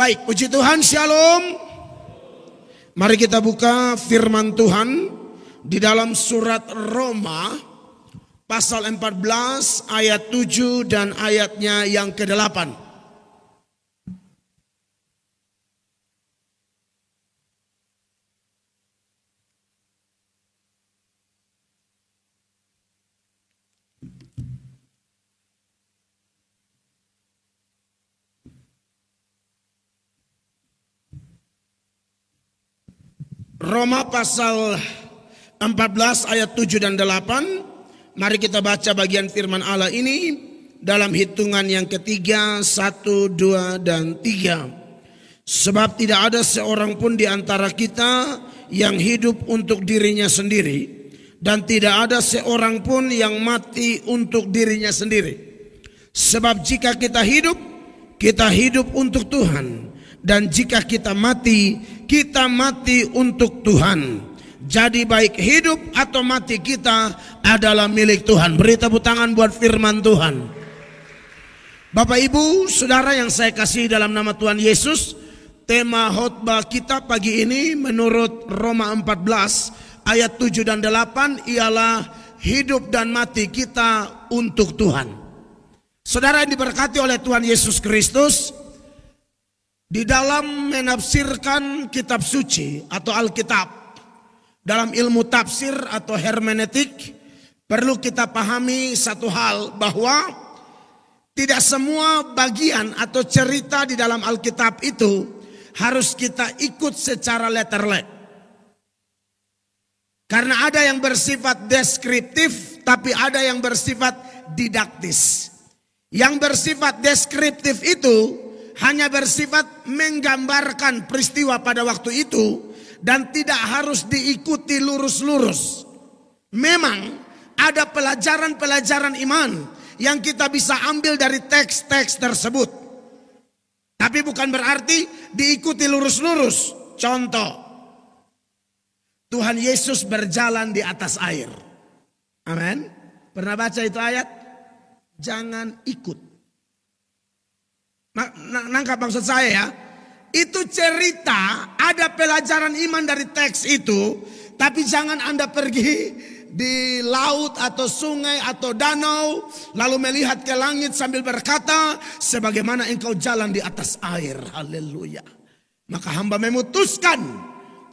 Baik, puji Tuhan, shalom. Mari kita buka firman Tuhan di dalam surat Roma pasal 14 ayat 7 dan ayatnya yang ke-8. Roma pasal 14 ayat 7 dan 8. Mari kita baca bagian firman Allah ini dalam hitungan yang ketiga, 1, 2, dan 3. Sebab tidak ada seorang pun di antara kita yang hidup untuk dirinya sendiri, dan tidak ada seorang pun yang mati untuk dirinya sendiri. Sebab jika kita hidup untuk Tuhan, dan jika kita mati untuk Tuhan. Jadi baik hidup atau mati kita adalah milik Tuhan. Beri tepuk tangan buat firman Tuhan. Bapak Ibu Saudara yang saya kasih dalam nama Tuhan Yesus, tema khotbah kita pagi ini menurut Roma 14 ayat 7 dan 8 ialah hidup dan mati kita untuk Tuhan. Saudara yang diberkati oleh Tuhan Yesus Kristus, di dalam menafsirkan kitab suci atau Alkitab, dalam ilmu tafsir atau hermeneutik, perlu kita pahami satu hal, bahwa tidak semua bagian atau cerita di dalam Alkitab itu harus kita ikut secara letter-let. Karena ada yang bersifat deskriptif, tapi ada yang bersifat didaktis. Yang bersifat deskriptif itu hanya bersifat menggambarkan peristiwa pada waktu itu dan tidak harus diikuti lurus-lurus. Memang ada pelajaran-pelajaran iman yang kita bisa ambil dari teks-teks tersebut. Tapi bukan berarti diikuti lurus-lurus. Contoh, Tuhan Yesus berjalan di atas air. Amin. Pernah baca itu ayat? Jangan ikut. Nangkap maksud saya ya? Itu cerita, ada pelajaran iman dari teks itu, tapi jangan Anda pergi di laut atau sungai atau danau lalu melihat ke langit sambil berkata, sebagaimana engkau jalan di atas air. Haleluya. Maka hamba memutuskan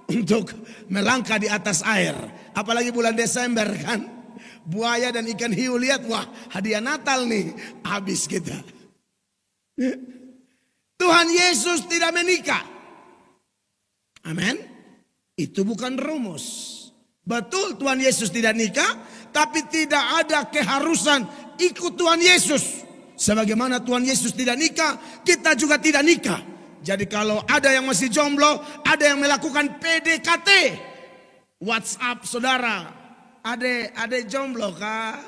untuk melangkah di atas air. Apalagi bulan Desember kan, buaya dan ikan hiu, lihat, wah hadiah Natal nih, habis kita. Tuhan Yesus tidak menikah. Amin. Itu bukan rumus. Betul Tuhan Yesus tidak nikah, tapi tidak ada keharusan ikut Tuhan Yesus. Sebagaimana Tuhan Yesus tidak nikah, kita juga tidak nikah. Jadi kalau ada yang masih jomblo, ada yang melakukan PDKT, WhatsApp saudara, ade jomblo kah?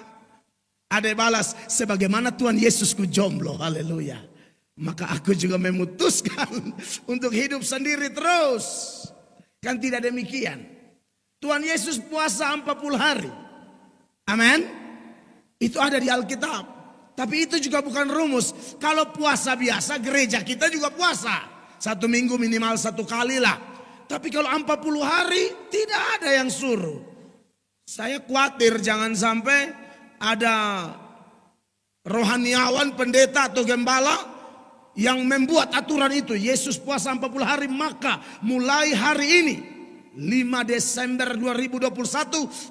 Ade balas, sebagaimana Tuhan Yesusku jomblo. Haleluya. Maka aku juga memutuskan untuk hidup sendiri terus. Kan tidak demikian. Tuhan Yesus puasa 40 hari. Amin. Itu ada di Alkitab. Tapi itu juga bukan rumus. Kalau puasa biasa, gereja kita juga puasa. 1 minggu minimal 1 kali lah. Tapi kalau 40 hari, tidak ada yang suruh. Saya khawatir jangan sampai ada rohaniawan, pendeta atau gembala yang membuat aturan itu. Yesus puasa 40 hari, maka mulai hari ini 5 Desember 2021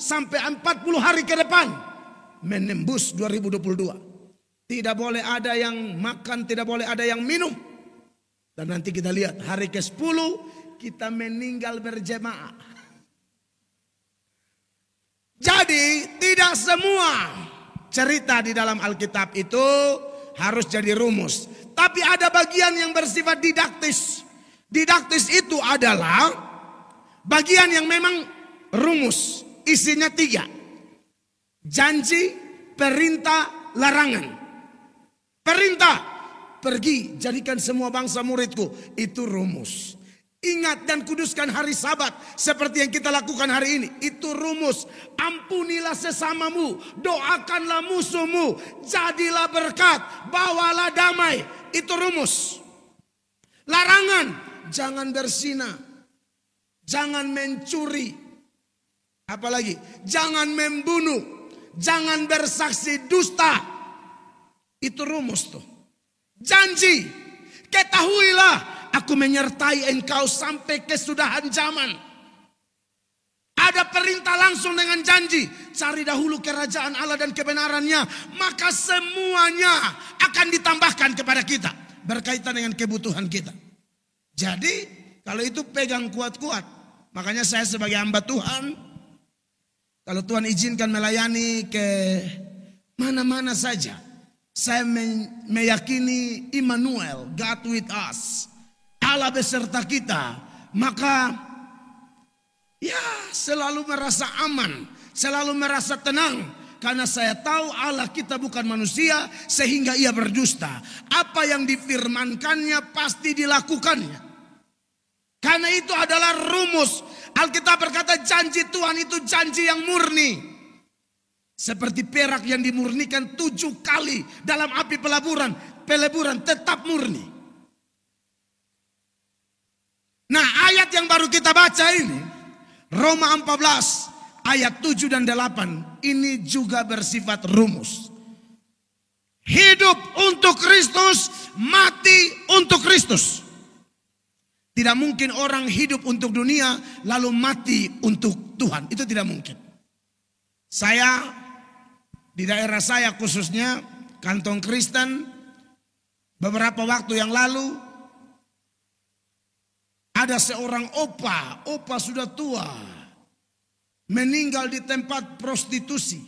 sampai 40 hari ke depan menembus 2022. Tidak boleh ada yang makan, tidak boleh ada yang minum. Dan nanti kita lihat hari ke-10 kita meninggal berjemaah. Jadi tidak semua cerita di dalam Alkitab itu harus jadi rumus. Tapi ada bagian yang bersifat didaktis. Didaktis itu adalah bagian yang memang rumus. Isinya 3. Janji, perintah, larangan. Perintah, pergi jadikan semua bangsa muridku. Itu rumus. Ingat dan kuduskan hari Sabat seperti yang kita lakukan hari ini. Itu rumus. Ampunilah sesamamu, doakanlah musuhmu, jadilah berkat, bawalah damai. Itu rumus. Larangan, jangan berzina, jangan mencuri, apalagi jangan membunuh, jangan bersaksi dusta. Itu rumus tuh. Janji, ketahuilah aku menyertai engkau sampai kesudahan zaman. Ada perintah langsung dengan janji. Cari dahulu kerajaan Allah dan kebenarannya, maka semuanya akan ditambahkan kepada kita berkaitan dengan kebutuhan kita. Jadi kalau itu pegang kuat-kuat. Makanya saya sebagai hamba Tuhan, kalau Tuhan izinkan melayani ke mana-mana saja, saya meyakini Immanuel, God with us, Allah beserta kita. Maka ya selalu merasa aman, selalu merasa tenang. Karena saya tahu Allah kita bukan manusia sehingga ia berdusta. Apa yang difirmankannya pasti dilakukannya. Karena itu adalah rumus. Alkitab berkata janji Tuhan itu janji yang murni. Seperti perak yang dimurnikan 7 kali dalam api peleburan tetap murni. Nah, ayat yang baru kita baca ini, Roma 14 ayat 7 dan 8, ini juga bersifat rumus. Hidup untuk Kristus, mati untuk Kristus. Tidak mungkin orang hidup untuk dunia lalu mati untuk Tuhan. Itu tidak mungkin. Saya di daerah saya khususnya kantong Kristen, beberapa waktu yang lalu ada seorang opa sudah tua, meninggal di tempat prostitusi.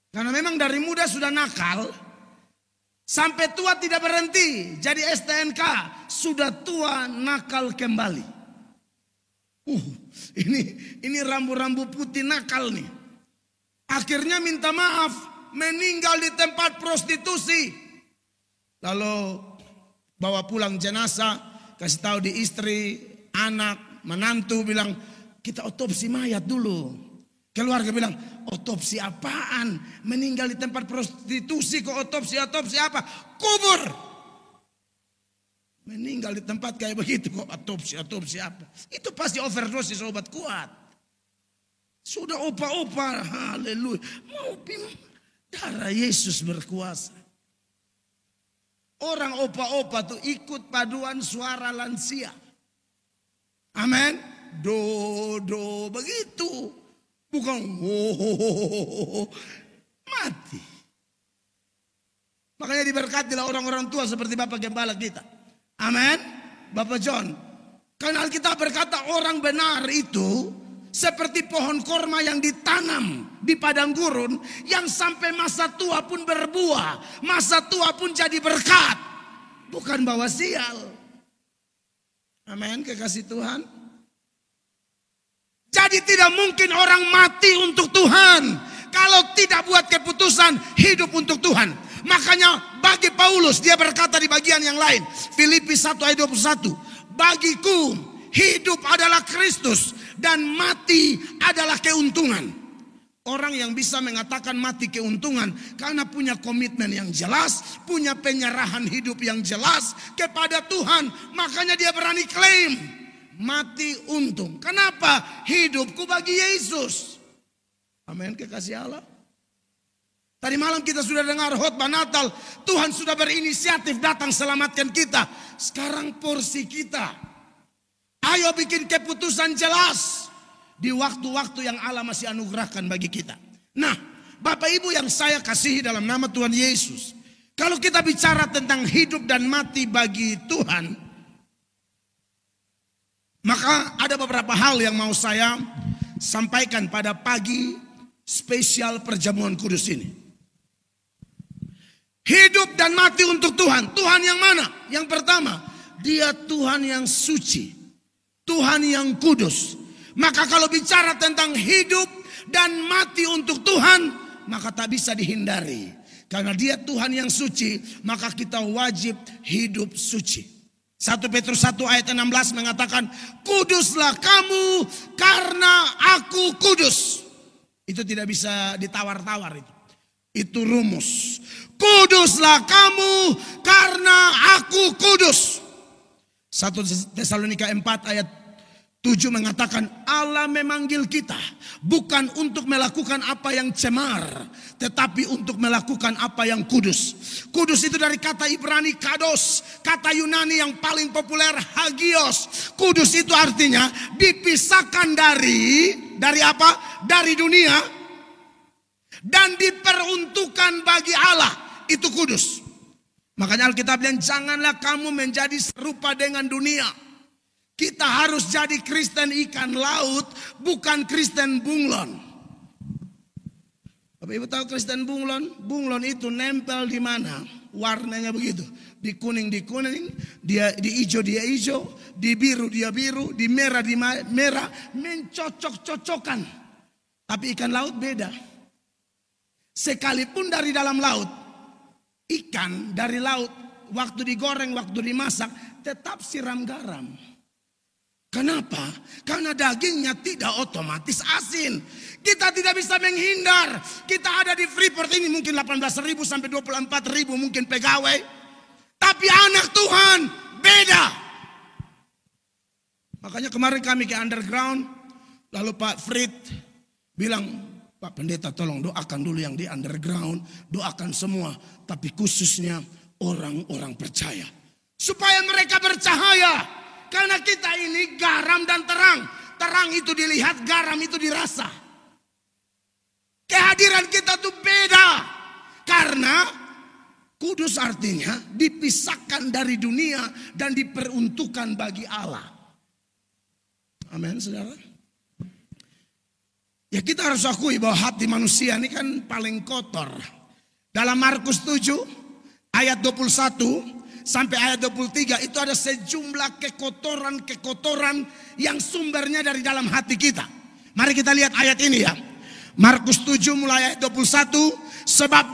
Karena memang dari muda sudah nakal, sampai tua tidak berhenti. Jadi STNK sudah tua nakal kembali. Ini rambu-rambu putih nakal nih. Akhirnya minta maaf, meninggal di tempat prostitusi. Lalu bawa pulang jenazah, kasih tahu di istri, anak, menantu, bilang kita otopsi mayat dulu. Keluarga bilang, otopsi apaan? Meninggal di tempat prostitusi kok otopsi apa? Kubur. Meninggal di tempat kayak begitu kok otopsi apa? Itu pasti overdosis obat kuat. Sudah opa-opa, haleluya. Mau darah Yesus berkuasa. Orang opa-opa tuh ikut paduan suara lansia. Amin. Do begitu. Bukan mati. Makanya diberkatilah orang-orang tua seperti Bapak Gembala kita. Amin. Bapak John. Karena Alkitab berkata orang benar itu seperti pohon korma yang ditanam di padang gurun, yang sampai masa tua pun berbuah, masa tua pun jadi berkat, bukan bawa sial. Amin, kekasih Tuhan. Jadi tidak mungkin orang mati untuk Tuhan kalau tidak buat keputusan hidup untuk Tuhan. Makanya bagi Paulus, dia berkata di bagian yang lain, Filipi 1 ayat 21, bagiku hidup adalah Kristus dan mati adalah keuntungan. Orang yang bisa mengatakan mati keuntungan karena punya komitmen yang jelas, punya penyerahan hidup yang jelas kepada Tuhan. Makanya dia berani klaim mati untung. Kenapa? Hidupku bagi Yesus. Amin, kekasih Allah. Tadi malam kita sudah dengar khotbah Natal. Tuhan sudah berinisiatif datang selamatkan kita. Sekarang porsi kita. Ayo bikin keputusan jelas di waktu-waktu yang Allah masih anugerahkan bagi kita. Nah, Bapak Ibu yang saya kasihi dalam nama Tuhan Yesus, kalau kita bicara tentang hidup dan mati bagi Tuhan, maka ada beberapa hal yang mau saya sampaikan pada pagi spesial perjamuan kudus ini. Hidup dan mati untuk Tuhan. Tuhan yang mana? Yang pertama, Dia Tuhan yang suci, Tuhan yang kudus. Maka kalau bicara tentang hidup dan mati untuk Tuhan, maka tak bisa dihindari. Karena Dia Tuhan yang suci, maka kita wajib hidup suci. 1 Petrus 1 ayat 16 mengatakan, kuduslah kamu karena aku kudus. Itu tidak bisa ditawar-tawar itu. Itu rumus. Kuduslah kamu karena aku kudus. 1 Tesalonika 4 ayat 7 mengatakan Allah memanggil kita bukan untuk melakukan apa yang cemar, tetapi untuk melakukan apa yang kudus. Kudus itu dari kata Ibrani kados, kata Yunani yang paling populer hagios. Kudus itu artinya dipisahkan dari apa? Dari dunia dan diperuntukkan bagi Allah. Itu kudus. Makanya Alkitab bilang janganlah kamu menjadi serupa dengan dunia. Kita harus jadi Kristen ikan laut, bukan Kristen bunglon. Bapak Ibu tahu Kristen bunglon? Bunglon itu nempel di mana? Warnanya begitu. Di kuning, di hijau, di biru, di merah, mencocok-cocokkan. Tapi ikan laut beda. Sekalipun dari dalam laut, ikan dari laut, waktu digoreng, waktu dimasak, tetap siram garam. Kenapa? Karena dagingnya tidak otomatis asin. Kita tidak bisa menghindar. Kita ada di Freeport ini mungkin 18.000 sampai 24.000 mungkin pegawai. Tapi anak Tuhan beda. Makanya kemarin kami ke underground. Lalu Pak Frit bilang, Pak Pendeta tolong doakan dulu yang di underground. Doakan semua. Tapi khususnya orang-orang percaya. Supaya mereka bercahaya. Karena kita ini garam dan terang. Terang itu dilihat, garam itu dirasa. Kehadiran kita tuh beda. Karena kudus artinya dipisahkan dari dunia dan diperuntukkan bagi Allah. Amin, saudara. Ya kita harus akui bahwa hati manusia ini kan paling kotor. Dalam Markus 7 ayat 21 sampai ayat 23 itu ada sejumlah kekotoran yang sumbernya dari dalam hati kita. Mari kita lihat ayat ini ya. Markus 7 mulai ayat 21. Sebab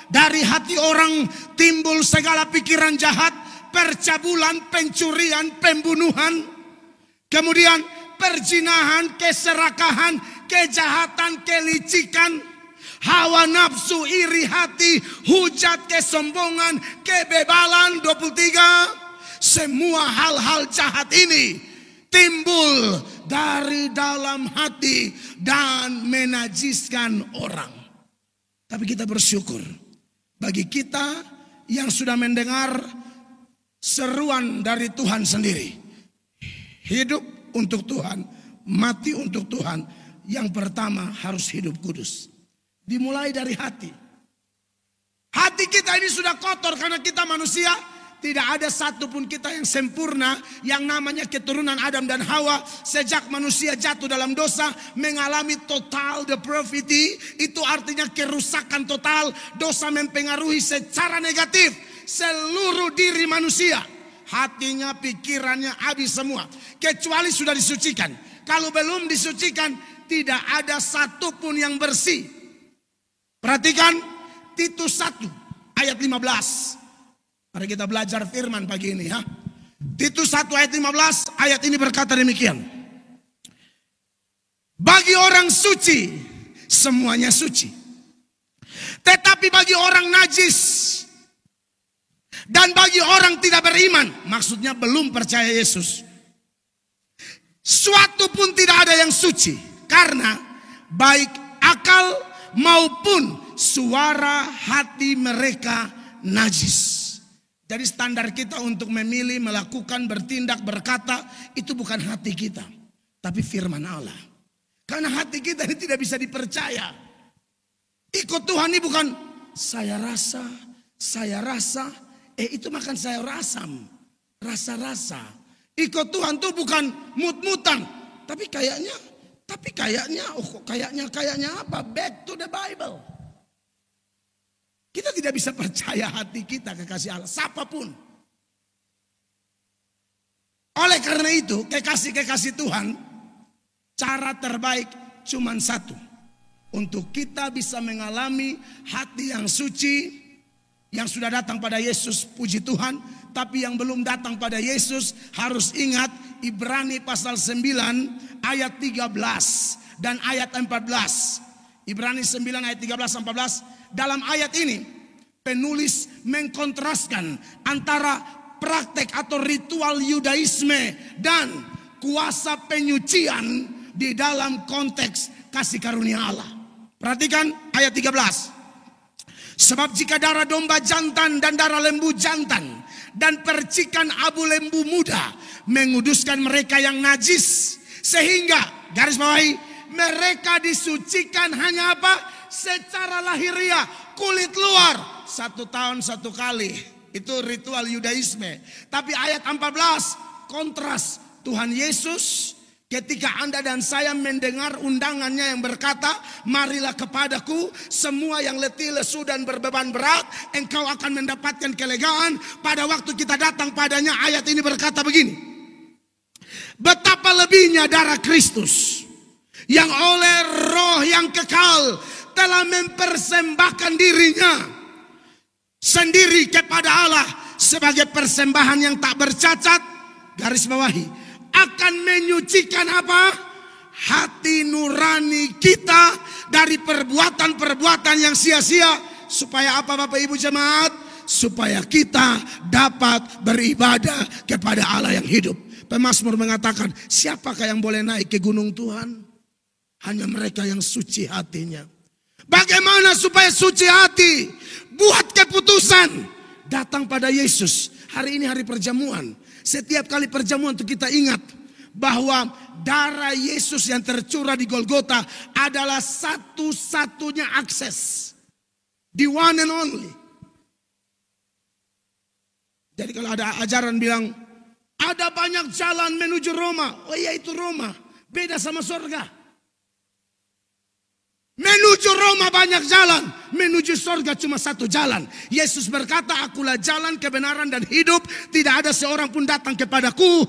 dari hati orang timbul segala pikiran jahat, percabulan, pencurian, pembunuhan, kemudian perzinahan, keserakahan, kejahatan, kelicikan, hawa nafsu, iri hati, hujat, kesombongan, kebebalan. 23. Semua hal-hal jahat ini timbul dari dalam hati dan menajiskan orang. Tapi kita bersyukur bagi kita yang sudah mendengar seruan dari Tuhan sendiri. Hidup untuk Tuhan, mati untuk Tuhan. Yang pertama harus hidup kudus. Dimulai dari hati. Hati kita ini sudah kotor karena kita manusia. Tidak ada satupun kita yang sempurna. Yang namanya keturunan Adam dan Hawa. Sejak manusia jatuh dalam dosa. Mengalami total depravity. Itu artinya kerusakan total. Dosa mempengaruhi secara negatif seluruh diri manusia. Hatinya, pikirannya habis semua. Kecuali sudah disucikan. Kalau belum disucikan, tidak ada satupun yang bersih. Perhatikan Titus 1 ayat 15. Mari kita belajar firman pagi ini ya. Titus 1 ayat 15, ayat ini berkata demikian. Bagi orang suci, semuanya suci. Tetapi bagi orang najis dan bagi orang tidak beriman, maksudnya belum percaya Yesus, suatu pun tidak ada yang suci. Karena baik akal maupun suara hati mereka najis. Jadi standar kita untuk memilih, melakukan, bertindak, berkata, itu bukan hati kita, tapi firman Allah. Karena hati kita ini tidak bisa dipercaya. Ikut Tuhan ini bukan saya rasa, itu makan sayur asam, rasa-rasa. Ikut Tuhan tuh bukan mut-mutan, tapi kayaknya apa? Back to the Bible. Kita tidak bisa percaya hati kita kekasih Allah, siapapun. Oleh karena itu, kekasih Tuhan, cara terbaik cuma satu. Untuk kita bisa mengalami hati yang suci, yang sudah datang pada Yesus, puji Tuhan. Tapi yang belum datang pada Yesus harus ingat Ibrani pasal 9 ayat 13 dan ayat 14. Ibrani 9 ayat 13-14. Dalam ayat ini penulis mengkontraskan antara praktek atau ritual Yudaisme dan kuasa penyucian di dalam konteks kasih karunia Allah. Perhatikan ayat 13. Sebab jika darah domba jantan dan darah lembu jantan dan percikan abu lembu muda menguduskan mereka yang najis, sehingga garis bawahi mereka disucikan hanya apa? Secara lahiriah, kulit luar 1 tahun 1 kali. Itu ritual Yudaisme. Tapi ayat 14 kontras. Tuhan Yesus ketika Anda dan saya mendengar undangannya yang berkata, marilah kepadaku semua yang letih, lesu dan berbeban berat, engkau akan mendapatkan kelegaan. Pada waktu kita datang padanya, ayat ini berkata begini, betapa lebihnya darah Kristus yang oleh roh yang kekal telah mempersembahkan dirinya sendiri kepada Allah sebagai persembahan yang tak bercacat, garis bawahi, akan menyucikan apa? Hati nurani kita dari perbuatan-perbuatan yang sia-sia. Supaya apa Bapak Ibu jemaat? Supaya kita dapat beribadah kepada Allah yang hidup. Pemazmur mengatakan, siapakah yang boleh naik ke gunung Tuhan? Hanya mereka yang suci hatinya. Bagaimana supaya suci hati? Buat keputusan. Datang pada Yesus. Hari ini hari perjamuan. Setiap kali perjamuan itu kita ingat bahwa darah Yesus yang tercurah di Golgota adalah satu-satunya akses. The one and only. Jadi kalau ada ajaran bilang, ada banyak jalan menuju Roma. Oh iya, itu Roma. Beda sama surga. Menuju Roma banyak jalan, menuju surga cuma satu jalan. Yesus berkata, akulah jalan, kebenaran dan hidup. Tidak ada seorang pun datang kepadaku,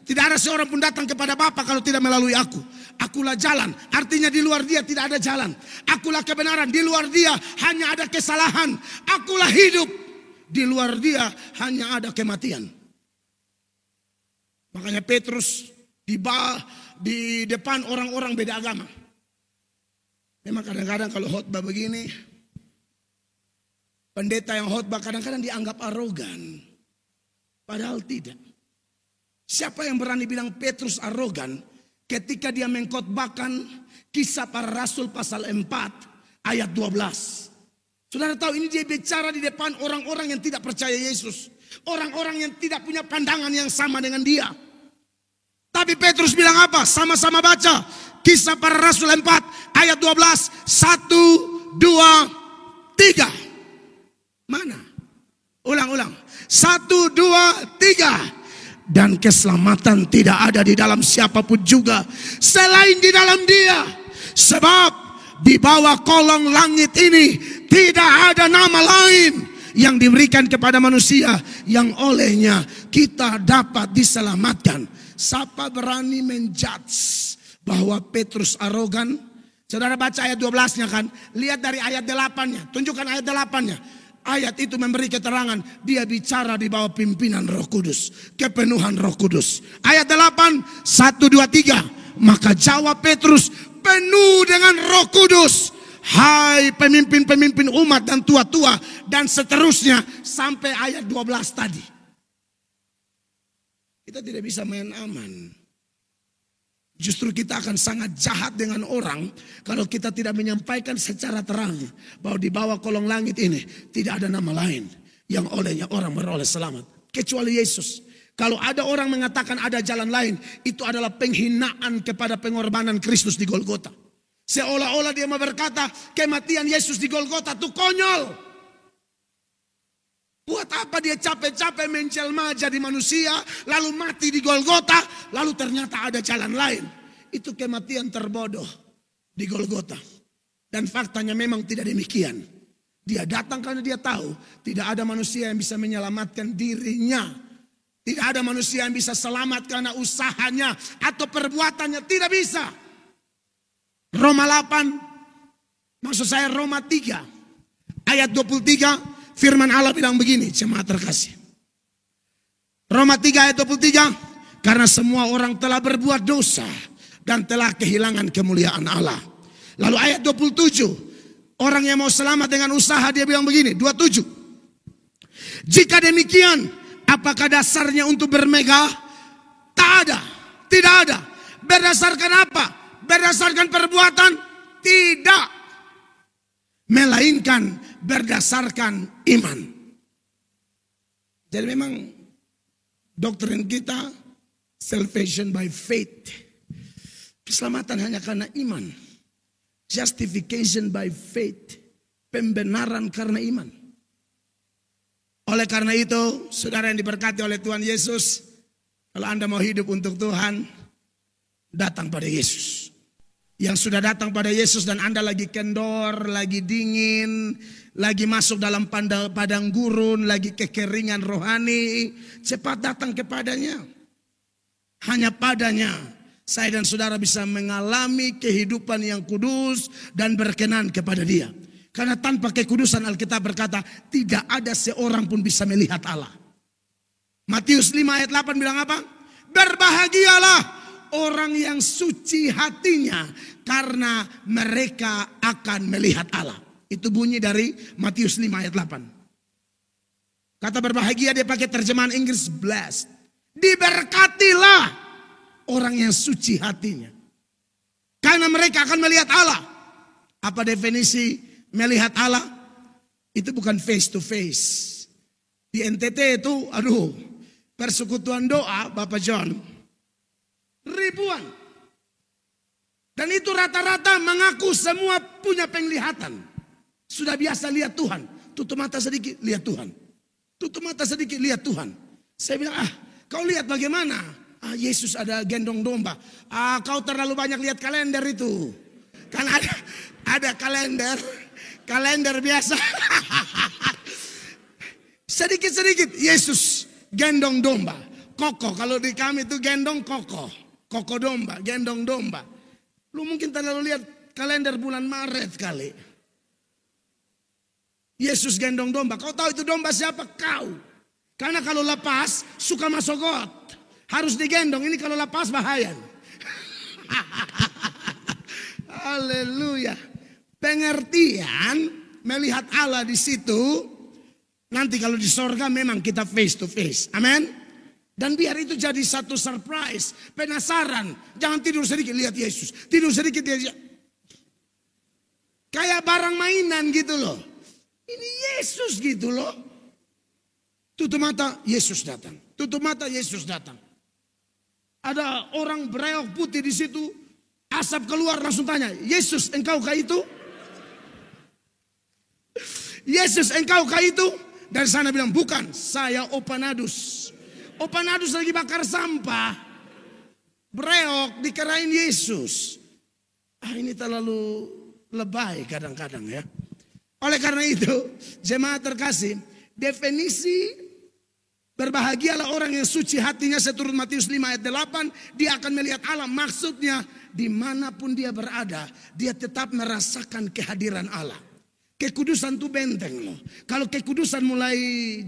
tidak ada seorang pun datang kepada Bapa kalau tidak melalui aku. Akulah jalan, artinya di luar dia tidak ada jalan. Akulah kebenaran, di luar dia hanya ada kesalahan. Akulah hidup, di luar dia hanya ada kematian. Makanya Petrus di depan orang-orang beda agama. Memang kadang-kadang kalau khotbah begini, pendeta yang khotbah kadang-kadang dianggap arogan. Padahal tidak. Siapa yang berani bilang Petrus arogan ketika dia mengkhotbahkan Kisah Para Rasul pasal 4 ayat 12. Saudara tahu ini dia bicara di depan orang-orang yang tidak percaya Yesus. Orang-orang yang tidak punya pandangan yang sama dengan dia. Tapi Petrus bilang apa? Sama-sama baca. Kisah Para Rasul 4 ayat 12. 1, 2, 3. Mana? Ulang. 1, 2, 3. Dan keselamatan tidak ada di dalam siapapun juga selain di dalam dia. Sebab di bawah kolong langit ini tidak ada nama lain yang diberikan kepada manusia yang olehnya kita dapat diselamatkan. Siapa berani menjudge bahwa Petrus arogan? Saudara baca ayat 12-nya kan? Lihat dari ayat 8-nya. Tunjukkan ayat 8-nya. Ayat itu memberi keterangan. Dia bicara di bawah pimpinan Roh Kudus. Kepenuhan Roh Kudus. Ayat 8. 1, 2, 3. Maka jawab Petrus penuh dengan Roh Kudus. Hai pemimpin-pemimpin umat dan tua-tua. Dan seterusnya. Sampai ayat 12 tadi. Kita tidak bisa main aman. Justru kita akan sangat jahat dengan orang kalau kita tidak menyampaikan secara terang bahwa di bawah kolong langit ini tidak ada nama lain yang olehnya orang beroleh selamat kecuali Yesus. Kalau ada orang mengatakan ada jalan lain, itu adalah penghinaan kepada pengorbanan Kristus di Golgota. Seolah-olah dia mau berkata kematian Yesus di Golgota itu konyol. Buat apa dia capek-capek menjelma jadi manusia, lalu mati di Golgota, lalu ternyata ada jalan lain. Itu kematian terbodoh di Golgota. Dan faktanya memang tidak demikian. Dia datang karena dia tahu tidak ada manusia yang bisa menyelamatkan dirinya. Tidak ada manusia yang bisa selamat karena usahanya atau perbuatannya, tidak bisa. Roma 8, maksud saya Roma 3, ayat 23. Firman Allah bilang begini, jemaat terkasih. Roma 3 ayat 23. Karena semua orang telah berbuat dosa dan telah kehilangan kemuliaan Allah. Lalu ayat 27. Orang yang mau selamat dengan usaha dia bilang begini. 27. Jika demikian, apakah dasarnya untuk bermegah? Tak ada. Tidak ada. Berdasarkan apa? Berdasarkan perbuatan? Tidak. Melainkan berdasarkan iman. Jadi memang doktrin kita salvation by faith. Keselamatan hanya karena iman. Justification by faith. Pembenaran karena iman. Oleh karena itu, saudara yang diberkati oleh Tuhan Yesus, kalau Anda mau hidup untuk Tuhan, datang pada Yesus. Yang sudah datang pada Yesus dan Anda lagi kendor, lagi dingin, lagi masuk dalam padang gurun, lagi kekeringan rohani, cepat datang kepadanya. Hanya padanya saya dan saudara bisa mengalami kehidupan yang kudus dan berkenan kepada Dia. Karena tanpa kekudusan Alkitab berkata, tidak ada seorang pun bisa melihat Allah. Matius 5 ayat 8 bilang apa? Berbahagialah orang yang suci hatinya, karena mereka akan melihat Allah. Itu bunyi dari Matius 5 ayat 8. Kata berbahagia dia pakai terjemahan Inggris blessed. Diberkatilah orang yang suci hatinya, karena mereka akan melihat Allah. Apa definisi melihat Allah? Itu bukan face to face. Di NTT itu, persekutuan doa Bapak John, ribuan. Dan itu rata-rata mengaku semua punya penglihatan. Sudah biasa lihat Tuhan. Tutup mata sedikit, lihat Tuhan. Tutup mata sedikit, lihat Tuhan. Saya bilang, kau lihat bagaimana? Yesus ada gendong domba. Kau terlalu banyak lihat kalender itu. Kan ada kalender biasa. Sedikit-sedikit, Yesus gendong domba. Koko, kalau di kami itu gendong koko. Koko domba, gendong domba. Lu mungkin terlalu lihat kalender bulan Maret kali. Yesus gendong domba. Kau tahu itu domba siapa? Kau. Karena kalau lepas suka masuk got. Harus digendong. Ini kalau lepas bahaya. Haleluya. Pengertian melihat Allah di situ. Nanti kalau di sorga memang kita face to face. Amin. Dan biar itu jadi satu surprise, penasaran. Jangan tidur sedikit lihat Yesus, tidur sedikit lihat. Kayak barang mainan gitu loh. Ini Yesus gitu loh. Tutup mata, Yesus datang. Tutup mata, Yesus datang. Ada orang bereok putih di situ, asap keluar langsung tanya, Yesus engkaukah itu? Yesus engkaukah itu? Dari sana bilang, bukan, saya Opanadus. Opanadus lagi bakar sampah. Breok dikirain Yesus. Ini terlalu lebay kadang-kadang ya. Oleh karena itu, jemaat terkasih, definisi berbahagialah orang yang suci hatinya seturut Matius 5 ayat 8. Dia akan melihat Allah. Maksudnya dimanapun dia berada, dia tetap merasakan kehadiran Allah. Kekudusan itu benteng loh. Kalau kekudusan mulai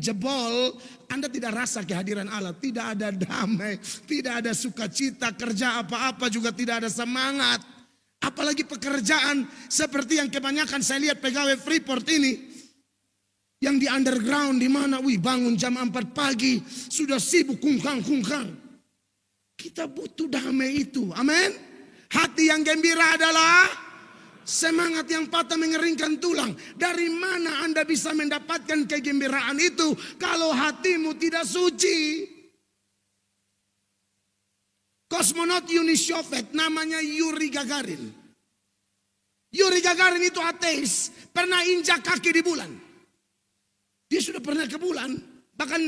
jebol, Anda tidak rasa kehadiran Allah. Tidak ada damai, tidak ada sukacita, kerja apa-apa juga tidak ada semangat. Apalagi pekerjaan seperti yang kebanyakan saya lihat pegawai Freeport ini. Yang di underground di mana, bangun jam 4 pagi, sudah sibuk kungkang. Kita butuh damai itu, amin. Hati yang gembira adalah semangat yang patah mengeringkan tulang. Dari mana Anda bisa mendapatkan kegembiraan itu kalau hatimu tidak suci? Kosmonot Uni Soviet namanya Yuri Gagarin. Yuri Gagarin itu ateis, pernah injak kaki di bulan. Dia sudah pernah ke bulan, bahkan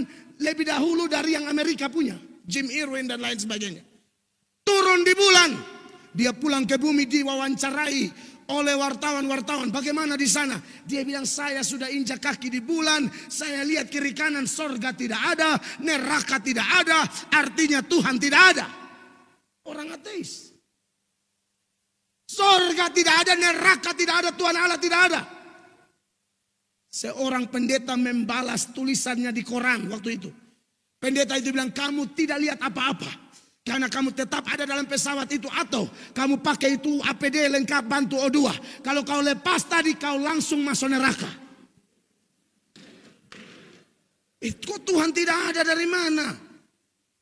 lebih dahulu dari yang Amerika punya, Jim Irwin dan lain sebagainya. Turun di bulan, dia pulang ke bumi, diwawancarai oleh wartawan. Bagaimana di sana? Dia bilang, saya sudah injak kaki di bulan. Saya lihat kiri kanan, sorga tidak ada, neraka tidak ada. Artinya Tuhan tidak ada. Orang ateis. Sorga tidak ada, neraka tidak ada, Tuhan Allah tidak ada. Seorang pendeta membalas tulisannya di koran waktu itu. Pendeta itu bilang, kamu tidak lihat apa-apa. karena kamu tetap ada dalam pesawat itu, atau kamu pakai itu APD lengkap bantu O2. Kalau kau lepas tadi, kau langsung masuk neraka. Itu Tuhan tidak ada dari mana?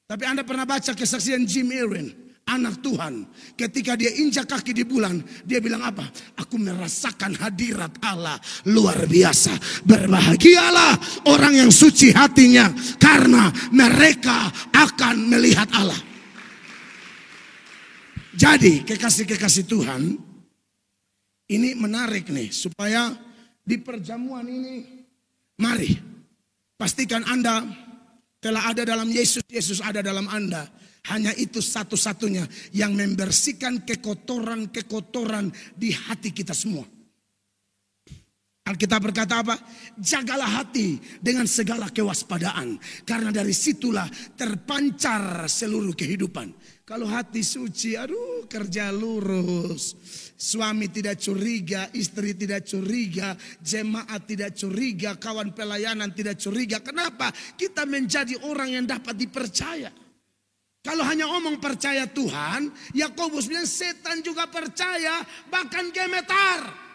Tapi Anda pernah baca kesaksian Jim Irwin, anak Tuhan, ketika dia injak kaki di bulan, dia bilang apa? Aku merasakan hadirat Allah luar biasa. Berbahagialah orang yang suci hatinya, karena mereka akan melihat Allah. Jadi kekasih-kekasih Tuhan, ini menarik nih, supaya di perjamuan ini, mari pastikan Anda telah ada dalam Yesus, Yesus ada dalam Anda. Hanya itu satu-satunya yang membersihkan kekotoran-kekotoran di hati kita semua. Alkitab berkata apa? Jagalah hati dengan segala kewaspadaan, karena dari situlah terpancar seluruh kehidupan. Kalau hati suci, aduh, kerja lurus. Suami tidak curiga, istri tidak curiga, jemaat tidak curiga, kawan pelayanan tidak curiga. Kenapa? Kita menjadi orang yang dapat dipercaya. Kalau hanya omong percaya Tuhan, Yakobus bilang setan juga percaya, bahkan gemetar.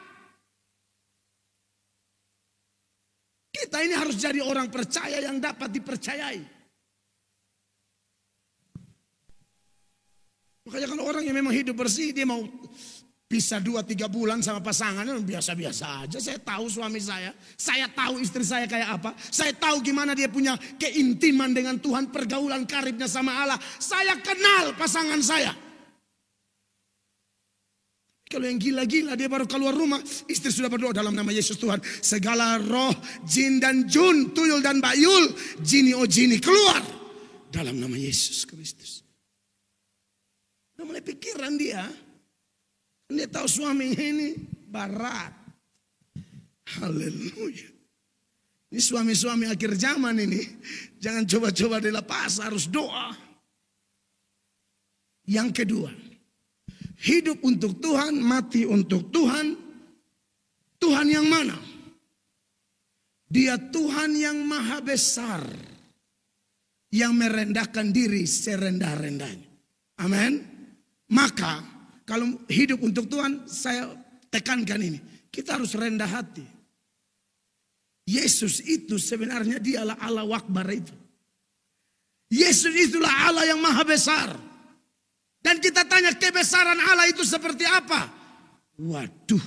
Kita ini harus jadi orang percaya yang dapat dipercayai. Makanya kalau orang yang memang hidup bersih, dia mau pisah 2-3 bulan sama pasangannya, biasa-biasa aja. Saya tahu suami saya tahu istri saya kayak apa. Saya tahu gimana dia punya keintiman dengan Tuhan, pergaulan karibnya sama Allah. Saya kenal pasangan saya. Kalau yang gila-gila dia baru keluar rumah, istri sudah berdoa dalam nama Yesus Tuhan. Segala roh, jin dan jun, tuyul dan bayul, jini oh jini, keluar dalam nama Yesus Kristus. Udah mulai pikiran dia. Dia tahu suaminya ini barat. Haleluya. Ini suami-suami akhir zaman ini. Jangan coba-coba dilepas, harus doa. Yang kedua, hidup untuk Tuhan, mati untuk Tuhan. Tuhan yang mana? Dia Tuhan yang maha besar, yang merendahkan diri serendah-rendahnya. Amin. Maka kalau hidup untuk Tuhan, saya tekankan ini, kita harus rendah hati. Yesus itu sebenarnya dialah Allah Akbar itu. Yesus itulah Allah yang maha besar. Dan kita tanya kebesaran Allah itu seperti apa? Waduh,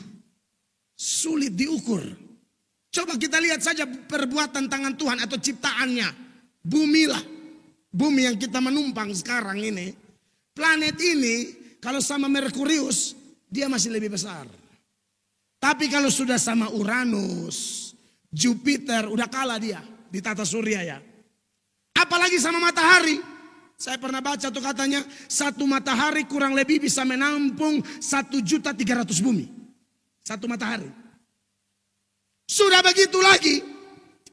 sulit diukur. Coba kita lihat saja perbuatan tangan Tuhan atau ciptaannya. Bumi yang kita menumpang sekarang ini. Planet ini kalau sama Merkurius, dia masih lebih besar. Tapi kalau sudah sama Uranus, Jupiter, udah kalah dia di tata surya ya. Apalagi sama matahari. Saya pernah baca tuh katanya, satu matahari kurang lebih bisa menampung 1.300.000 bumi. Satu matahari. Sudah begitu lagi,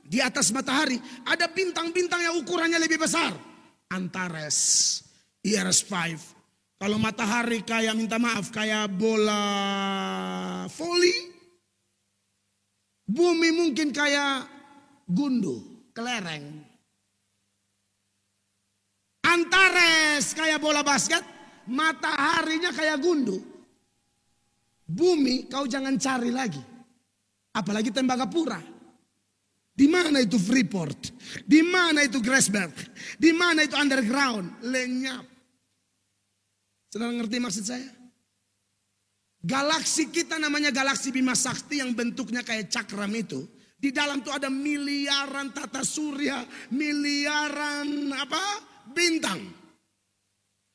di atas matahari ada bintang-bintang yang ukurannya lebih besar. Antares, IRS-5. Kalau matahari kayak, minta maaf, kayak bola voli. Bumi mungkin kayak gundu, kelereng. Antares kayak bola basket, mataharinya kayak gundu. Bumi kau jangan cari lagi. Apalagi Tembagapura. Di mana itu Freeport? Di mana itu Grassberg? Di mana itu underground? Lenyap. Saudara ngerti maksud saya? Galaksi kita namanya galaksi Bima Sakti yang bentuknya kayak cakram itu. Di dalam itu ada miliaran tata surya, miliaran bintang.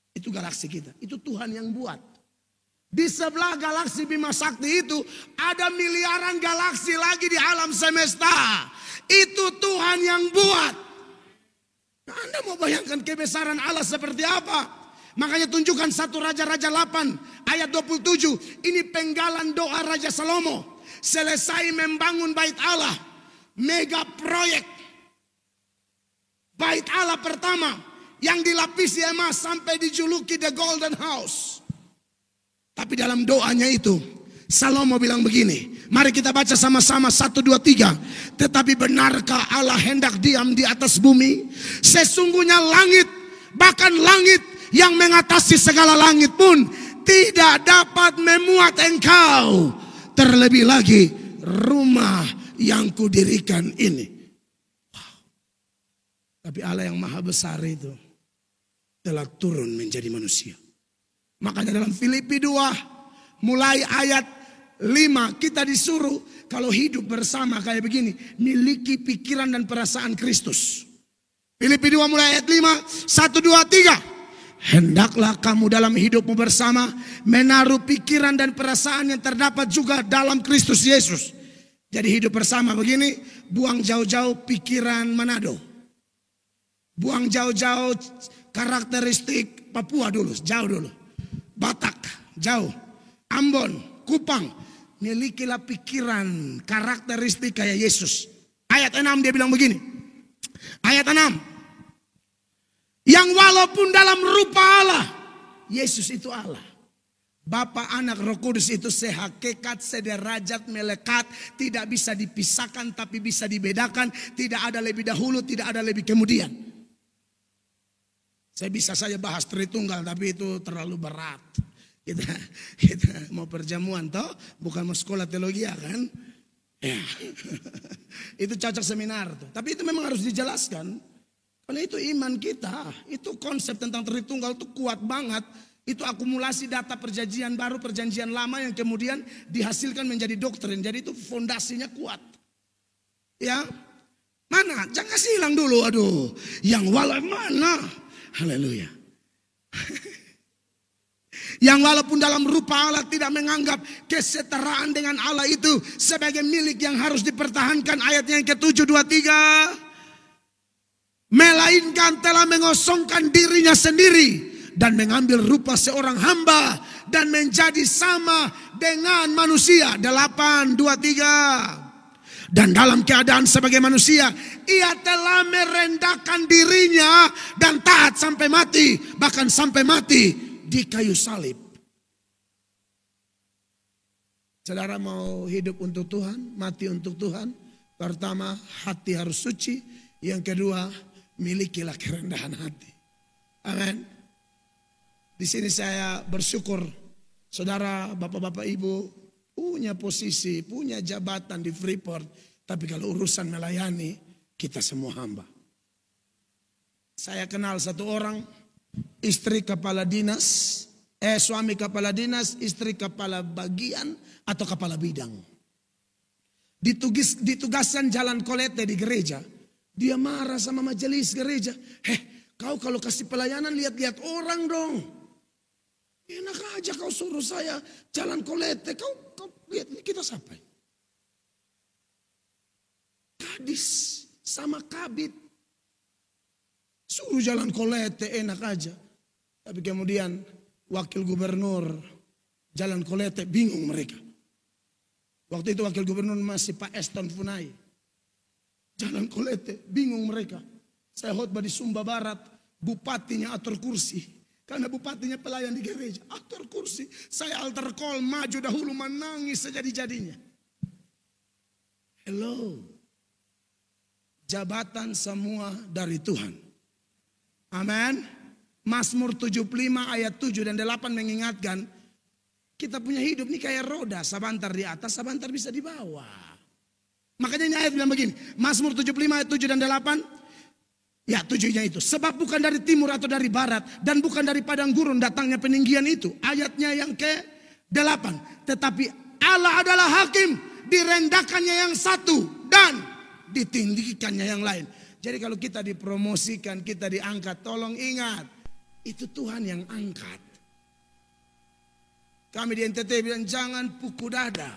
Itu galaksi kita. Itu Tuhan yang buat. Di sebelah galaksi Bima Sakti itu ada miliaran galaksi lagi di alam semesta. Itu Tuhan yang buat. Nah, Anda mau bayangkan kebesaran Allah seperti apa? Makanya tunjukkan 1 Raja-Raja 8 ayat 27. Ini penggalan doa Raja Salomo. Selesai membangun bait Allah. Mega proyek. Bait Allah pertama. Yang dilapisi emas sampai dijuluki The Golden House. Tapi dalam doanya itu Salomo bilang begini. Mari kita baca sama-sama 1, 2, 3. Tetapi benarkah Allah hendak diam di atas bumi? Sesungguhnya langit bahkan langit yang mengatasi segala langit pun tidak dapat memuat engkau. Terlebih lagi rumah yang kudirikan ini. Wow. Tapi Allah yang maha besar itu telah turun menjadi manusia. Makanya dalam Filipi 2 mulai ayat 5 kita disuruh kalau hidup bersama kayak begini, miliki pikiran dan perasaan Kristus. Filipi 2 mulai ayat 5, 1, 2, 3. Hendaklah kamu dalam hidupmu bersama menaruh pikiran dan perasaan yang terdapat juga dalam Kristus Yesus. Jadi hidup bersama begini, buang jauh-jauh pikiran Manado. Buang jauh-jauh karakteristik Papua dulu, jauh dulu. Batak, jauh. Ambon, Kupang. Milikilah pikiran, karakteristik kayak Yesus. Ayat 6 dia bilang begini. Ayat 6. Yang walaupun dalam rupa Allah, Yesus itu Allah. Bapa, Anak, Roh Kudus itu sehakikat, sederajat, melekat. Tidak bisa dipisahkan tapi bisa dibedakan. Tidak ada lebih dahulu, tidak ada lebih kemudian. Saya bisa saja bahas Tritunggal tapi itu terlalu berat. Kita mau perjamuan toh, bukan mau sekolah teologi kan? Ya. Itu cocok seminar tuh. Tapi itu memang harus dijelaskan. Karena itu iman kita, itu konsep tentang Tritunggal itu kuat banget. Itu akumulasi data perjanjian baru, perjanjian lama yang kemudian dihasilkan menjadi doktrin. Jadi itu fondasinya kuat. Ya. Mana? Jangan kasih hilang dulu. Aduh. Yang walaupun mana? Haleluya. Yang walaupun dalam rupa Allah tidak menganggap kesetaraan dengan Allah itu sebagai milik yang harus dipertahankan. Ayatnya yang ke-7, 2, 3. Melainkan telah mengosongkan dirinya sendiri dan mengambil rupa seorang hamba dan menjadi sama dengan manusia. 8, 2, 3. Dan dalam keadaan sebagai manusia, ia telah merendahkan dirinya dan taat sampai mati. Bahkan sampai mati di kayu salib. Saudara mau hidup untuk Tuhan, mati untuk Tuhan. Pertama, hati harus suci. Yang kedua, milikilah kerendahan hati. Amin. Di sini saya bersyukur, saudara, bapak-bapak, ibu punya posisi, punya jabatan di Freeport. Tapi kalau urusan melayani, kita semua hamba. Saya kenal satu orang, istri kepala dinas, suami kepala dinas, istri kepala bagian atau kepala bidang. Ditugaskan jalan kolete di gereja. Dia marah sama majelis gereja. Kau kalau kasih pelayanan lihat-lihat orang dong. Enak aja kau suruh saya jalan kolete. Kau lihat kita sampai. Gadis sama kabit. Suruh jalan kolete enak aja. Tapi kemudian wakil gubernur jalan kolete bingung mereka. Waktu itu wakil gubernur masih Pak Eston Funai. Jalan kolete bingung mereka. Saya khotbah di Sumba Barat. Bupatinya atur kursi. Karena bupatinya pelayan di gereja. Atur kursi. Saya altar call maju dahulu menangis sejadi-jadinya. Hello. Jabatan semua dari Tuhan. Amin. Mazmur 75 ayat 7 dan 8 mengingatkan. Kita punya hidup ini kayak roda. Sebentar di atas, sebentar bisa di bawah. Makanya ini ayat bilang begini. Mazmur 75 ayat 7 dan 8. Ya 7-nya itu. Sebab bukan dari timur atau dari barat. Dan bukan dari padang gurun datangnya peninggian itu. Ayatnya yang ke-8. Tetapi Allah adalah hakim. Direndahkannya yang satu. Dan ditinggikannya yang lain. Jadi kalau kita dipromosikan, kita diangkat. Tolong ingat. Itu Tuhan yang angkat. Kami di NTT bilang jangan pukul dada.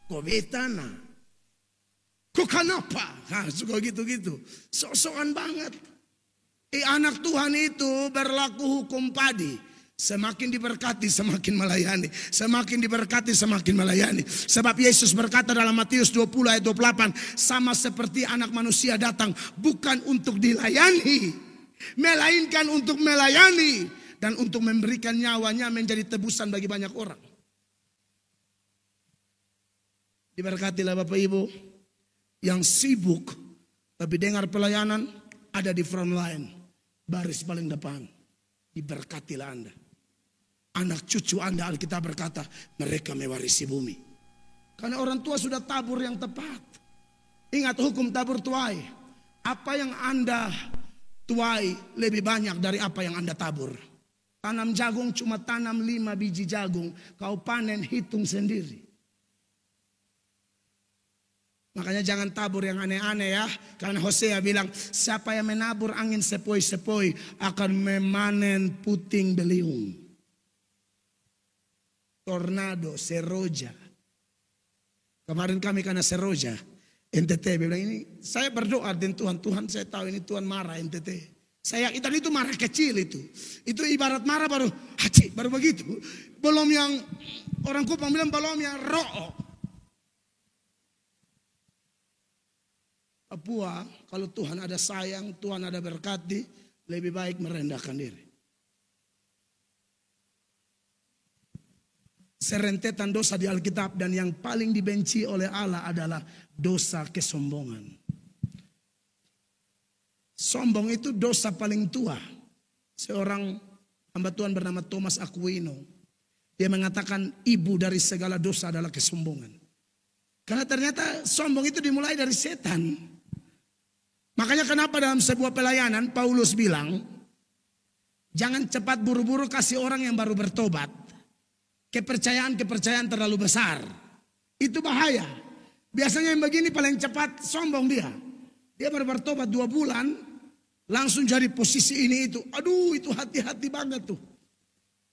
Kobetana. Kok kenapa? Nah, suka gitu-gitu. Sok-sokan banget. Anak Tuhan itu berlaku hukum padi. Semakin diberkati semakin melayani. Semakin diberkati semakin melayani. Sebab Yesus berkata dalam Matius 20 ayat 28. Sama seperti anak manusia datang. Bukan untuk dilayani. Melainkan untuk melayani. Dan untuk memberikan nyawanya menjadi tebusan bagi banyak orang. Diberkatilah Bapak Ibu. Yang sibuk tapi dengar pelayanan ada di front line. baris paling depan. Diberkatilah Anda. Anak cucu Anda, Alkitab berkata, mereka mewarisi bumi. Karena orang tua sudah tabur yang tepat. Ingat hukum tabur tuai. Apa yang Anda tuai lebih banyak dari apa yang Anda tabur. Tanam jagung cuma tanam 5 biji jagung. Kau panen hitung sendiri. Makanya jangan tabur yang aneh-aneh ya. Karena Hosea bilang, siapa yang menabur angin sepoi-sepoi akan memanen puting beliung. Tornado, seroja. Kemarin kami kena seroja. NTT bilang ini, saya berdoa dengan Tuhan. Tuhan saya tahu ini Tuhan marah NTT. Saya itu marah kecil itu. Itu ibarat marah baru, haci, baru begitu. Belum yang, orang Kupang bilang belum yang roh. Papua, kalau Tuhan ada sayang, Tuhan ada berkati, lebih baik merendahkan diri. Serentetan dosa di Alkitab dan yang paling dibenci oleh Allah adalah dosa kesombongan. Sombong itu dosa paling tua. Seorang hamba Tuhan bernama Thomas Aquino, dia mengatakan ibu dari segala dosa adalah kesombongan. Karena ternyata sombong itu dimulai dari setan. Makanya kenapa dalam sebuah pelayanan Paulus bilang, jangan cepat buru-buru kasih orang yang baru bertobat. Kepercayaan terlalu besar. Itu bahaya. Biasanya yang begini paling cepat sombong dia. Dia baru bertobat 2 bulan, langsung jadi posisi ini itu. Aduh, itu hati-hati banget tuh.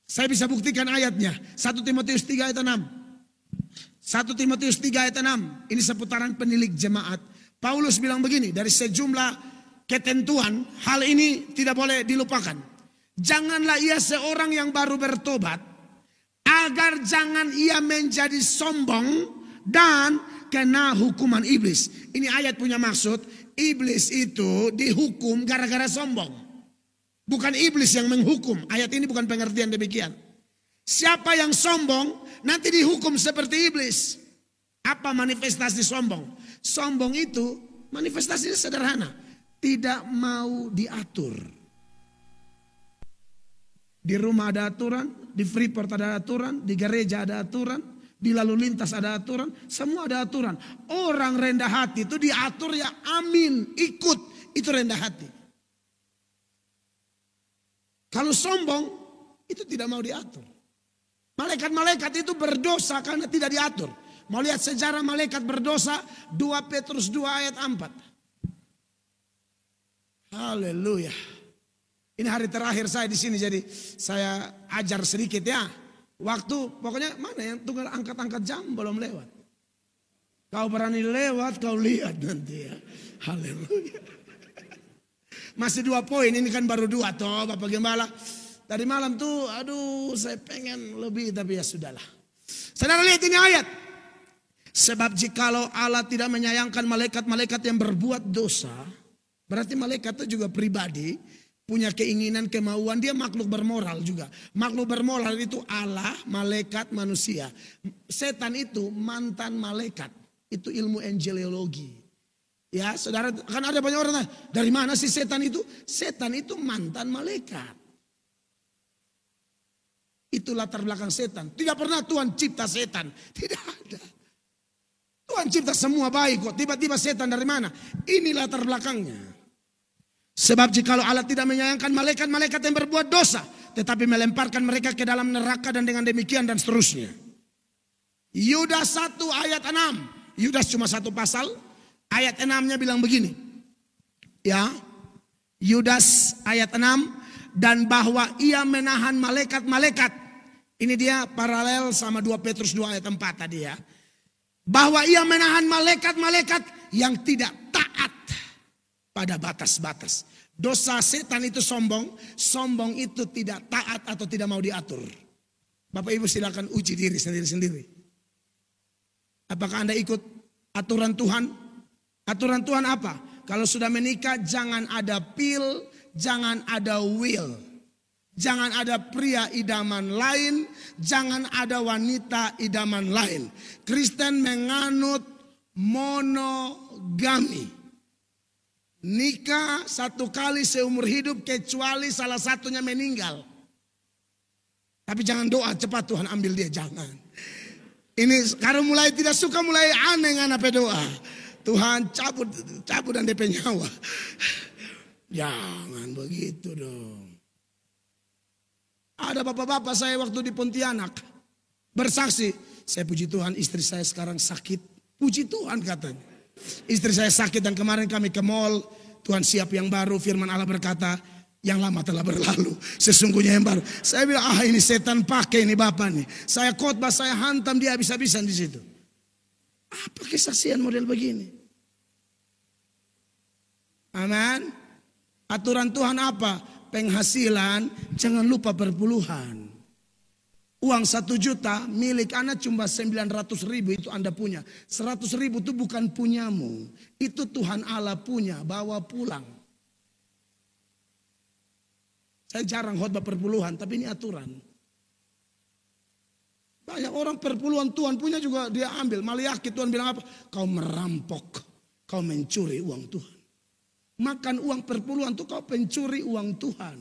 Saya bisa buktikan ayatnya. 1 Timotius 3 ayat 6. 1 Timotius 3 ayat 6. Ini seputaran penilik jemaat. Paulus bilang begini, dari sejumlah ketentuan, hal ini tidak boleh dilupakan. Janganlah ia seorang yang baru bertobat, agar jangan ia menjadi sombong dan kena hukuman iblis. Ini ayat punya maksud, iblis itu dihukum gara-gara sombong. Bukan iblis yang menghukum, ayat ini bukan pengertian demikian. Siapa yang sombong nanti dihukum seperti iblis. Apa manifestasi sombong? Sombong itu manifestasinya sederhana. Tidak mau diatur. Di rumah ada aturan, di Freeport ada aturan, di gereja ada aturan, di lalu lintas ada aturan, semua ada aturan. Orang rendah hati itu diatur ya amin, ikut, itu rendah hati. Kalau sombong, itu tidak mau diatur. Malaikat-malaikat itu berdosa karena tidak diatur. Mau lihat sejarah malaikat berdosa, 2 Petrus 2 ayat 4. Haleluya. Ini hari terakhir saya di sini, jadi saya ajar sedikit ya. Waktu pokoknya mana yang tunggal angkat-angkat jam belum lewat. Kau berani lewat, kau lihat nanti ya. Haleluya. Masih 2 poin, ini kan baru 2 toh Bapak Gembala. Tadi malam tuh, aduh saya pengen lebih tapi ya sudahlah. Saudara lihat ini ayat. Sebab jikalau Allah tidak menyayangkan malaikat-malaikat yang berbuat dosa, berarti malaikat itu juga pribadi, punya keinginan, kemauan, dia makhluk bermoral juga. Makhluk bermoral itu Allah, malaikat, manusia. Setan itu mantan malaikat, itu ilmu angelologi. Ya saudara, kan ada banyak orang, dari mana sih setan itu? Setan itu mantan malaikat. Itu latar belakang setan. Tidak pernah Tuhan cipta setan, tidak ada. Tuhan cipta semua baik kok. Tiba-tiba setan dari mana? Ini latar belakangnya. Sebab jikalau Allah tidak menyayangkan malaikat-malaikat yang berbuat dosa, tetapi melemparkan mereka ke dalam neraka dan dengan demikian dan seterusnya. Yudas 1 ayat 6. Yudas cuma 1 pasal. Ayat 6-nya bilang begini. Ya. Yudas ayat 6. Dan bahwa ia menahan malaikat-malaikat. Ini dia paralel sama 2 Petrus 2 ayat 4 tadi ya. Bahwa ia menahan malaikat-malaikat yang tidak taat pada batas-batas. Dosa setan itu sombong. Sombong itu tidak taat atau tidak mau diatur. Bapak Ibu silakan uji diri sendiri-sendiri. Apakah Anda ikut aturan Tuhan? Aturan Tuhan apa? Kalau sudah menikah jangan ada pil, jangan ada will. Jangan ada pria idaman lain, jangan ada wanita idaman lain. Kristen menganut monogami. nikah 1 kali seumur hidup kecuali salah satunya meninggal. Tapi jangan doa cepat Tuhan ambil dia, jangan. Ini karena mulai tidak suka, mulai aneh ngana doa. Tuhan cabut dan DP nyawa. Jangan begitu dong. Ada bapak-bapak saya waktu di Pontianak bersaksi, saya puji Tuhan istri saya sekarang sakit. Puji Tuhan katanya. Istri saya sakit dan kemarin kami ke mall. Tuhan siap yang baru, firman Allah berkata, yang lama telah berlalu, sesungguhnya yang baru. Saya bilang, ini setan pakai ini bapak nih. Saya khotbah, saya hantam dia habis-habisan di situ. Apa kesaksian model begini? Amin. Aturan Tuhan apa? Penghasilan jangan lupa perpuluhan. Uang 1 juta milik anak cuma 900.000 itu Anda punya. 100.000 itu bukan punyamu. Itu Tuhan Allah punya, bawa pulang. Saya jarang khotbah perpuluhan, tapi ini aturan. Banyak orang perpuluhan Tuhan punya juga dia ambil. Maliaki Tuhan bilang apa? Kau merampok, kau mencuri uang Tuhan. Makan uang perpuluhan itu kau pencuri uang Tuhan.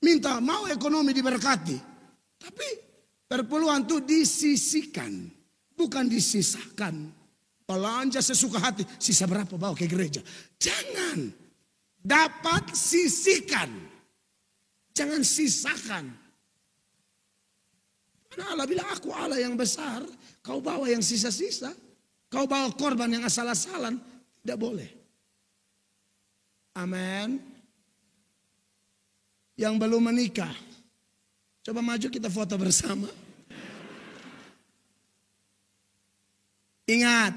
Minta mau ekonomi diberkati. Tapi perpuluhan itu disisihkan, bukan disisahkan. Belanja sesuka hati, sisa berapa bawa ke gereja. Jangan. Dapat sisihkan. Jangan sisakan. Karena Allah bilang aku Allah yang besar. Kau bawa yang sisa-sisa. Kau bawa korban yang asal-asalan. Tidak boleh. Amin. Yang belum menikah. Coba maju kita foto bersama. Ingat.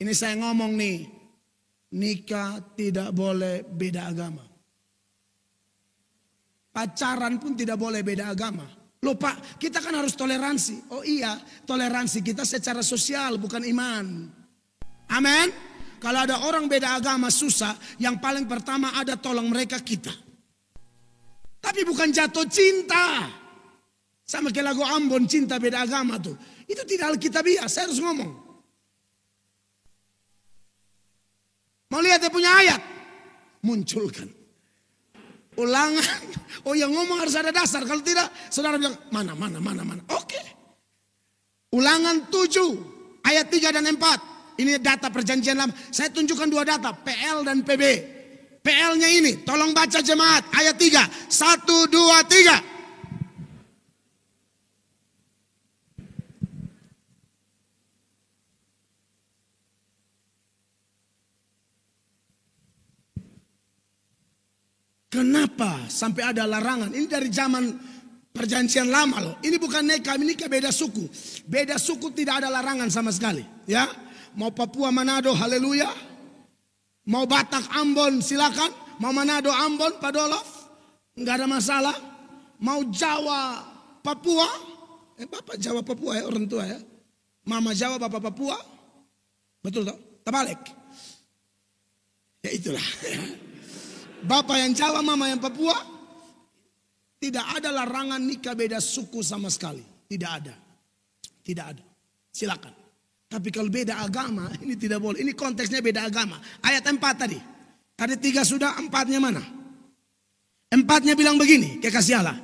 Ini saya ngomong nih. Nikah tidak boleh beda agama. Pacaran pun tidak boleh beda agama. Loh Pak, kita kan harus toleransi. Oh iya, toleransi kita secara sosial bukan iman. Amin. Kalau ada orang beda agama susah, yang paling pertama ada tolong mereka kita. Tapi bukan jatuh cinta. Sama kayak lagu Ambon, cinta beda agama tuh. Itu tidak alkitabiah, saya harus ngomong. Mau lihat dia punya ayat? Munculkan. Ulangan. Oh yang ngomong harus ada dasar. Kalau tidak, saudara bilang, mana. Oke. Ulangan 7, ayat 3 dan 4. Ini data perjanjian lama. Saya tunjukkan 2 data, PL dan PB. PL-nya ini, tolong baca jemaat. Ayat 3, 1, 2, 3. Kenapa sampai ada larangan? Ini dari zaman perjanjian lama loh. Ini bukan nikah, ini beda suku. Beda suku tidak ada larangan sama sekali. Ya, mau Papua Manado, haleluya. Mau Batak Ambon silakan. Mau Manado Ambon, Pak Dolof, nggak ada masalah. Mau Jawa Papua, Bapak Jawa Papua ya orang tua ya. Mama Jawa, Bapak Papua, betul toh? Terbalik. Ya itulah. Bapak yang Jawa, mama yang Papua. Tidak ada larangan nikah beda suku sama sekali. Tidak ada. Tidak ada. Silakan. Tapi kalau beda agama, ini tidak boleh. Ini konteksnya beda agama. Ayat 4 tadi. Tadi 3 sudah, 4-nya mana? 4-nya bilang begini, kekasih Allah.